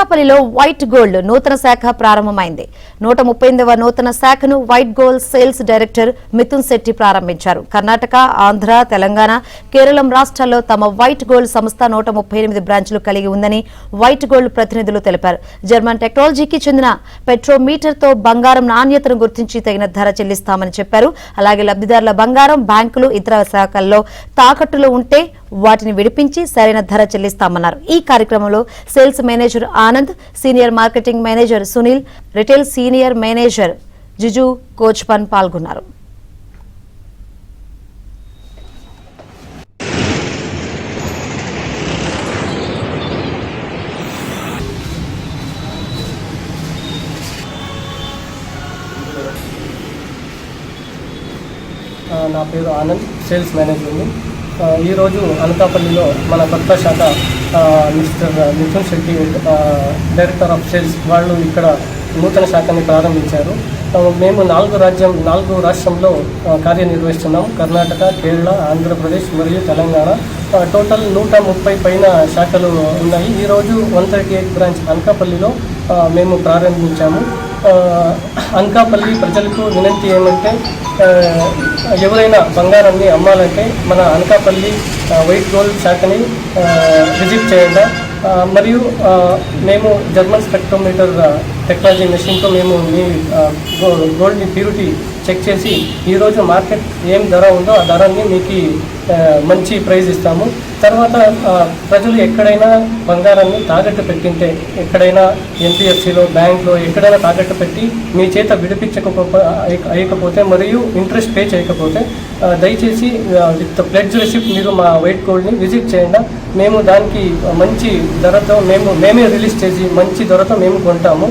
అనకాపల్లిలో white gold నూతన శాఖ ప్రారంభమైంది. 138వ నూతన శాఖను white gold sales director Mithun Shetty ప్రారంభించారు. కర్ణాటక, ఆంధ్ర, తెలంగాణ, కేరళం రాష్ట్రాల్లో తమ వైట్ గోల్డ్ సంస్థ 138 బ్రాంచ్లు కలిగి ఉందని వైట్ గోల్డ్ ప్రతినిధులు తెలిపారు. జర్మన్ టెక్నాలజీకి చెందిన పెట్రోమీటర్ తో బంగారం నాణ్యతను గుర్తించి తగిన ధర చెల్లిస్తామని చెప్పారు. అలాగే లబ్ధిదారుల బంగారం బ్యాంకులు, ఇతర శాఖల్లో తాకట్టులో ఉంటే వాటిని విడిపించి సరైన ధర చెల్లిస్తామన్నారు. ఈ కార్యక్రమంలో sales manager Anand, senior marketing manager Sunil, retail senior manager Jiju కోచ్పన్ పాల్గొన్నారు. నా పేరు ఆనంద్, సేల్స్ మేనేజర్ని. ఈరోజు అనకాపల్లిలో మన కొత్త శాఖ mister Mithun Shetty, director of sales వాళ్ళు ఇక్కడ నూతన శాఖని ప్రారంభించారు. మేము 4 రాష్ట్రంలో కార్యనిర్వహిస్తున్నాం. కర్ణాటక, కేరళ, ఆంధ్రప్రదేశ్ మరియు తెలంగాణ. టోటల్ 130 పైన శాఖలు ఉన్నాయి. ఈరోజు 138 బ్రాంచ్ అనకాపల్లిలో మేము ప్రారంభించాము. అనకాపల్లి ప్రజలకు వినంతి ఏమంటే, ఎవరైనా బంగారాన్ని అమ్మాలంటే మన అనకాపల్లి వైట్ గోల్డ్ శాఖని విజిట్ చేయండి. మరియు మేము జర్మన్ స్పెక్ట్రోమీటర్ టెక్నాలజీ మెషిన్తో మేము మీ గోల్డ్ని ప్యూరిటీ చెక్ చేసి ఈరోజు మార్కెట్ ఏం ధర ఉందో ఆ ధరని మీకు మంచి ప్రైజ్ ఇస్తాము. తర్వాత ప్రజలు ఎక్కడైనా బంగారాన్ని తాకట్టు పెట్టింటే, ఎక్కడైనా ఎన్పిఎఫ్సిలో, బ్యాంక్లో ఎక్కడైనా తాకట్టు పెట్టి మీ చేత అయ్యకపోతే మరియు ఇంట్రెస్ట్ పే చేయకపోతే దయచేసి విత్ ప్లెడ్జ్ రిసిప్ట్ మీరు మా వైట్ గోల్డ్ని విజిట్ చేయండి. మేము దానికి మంచి ధరతో మేమే రిలీజ్ చేసి మంచి ధరతో మేము కొంటాము.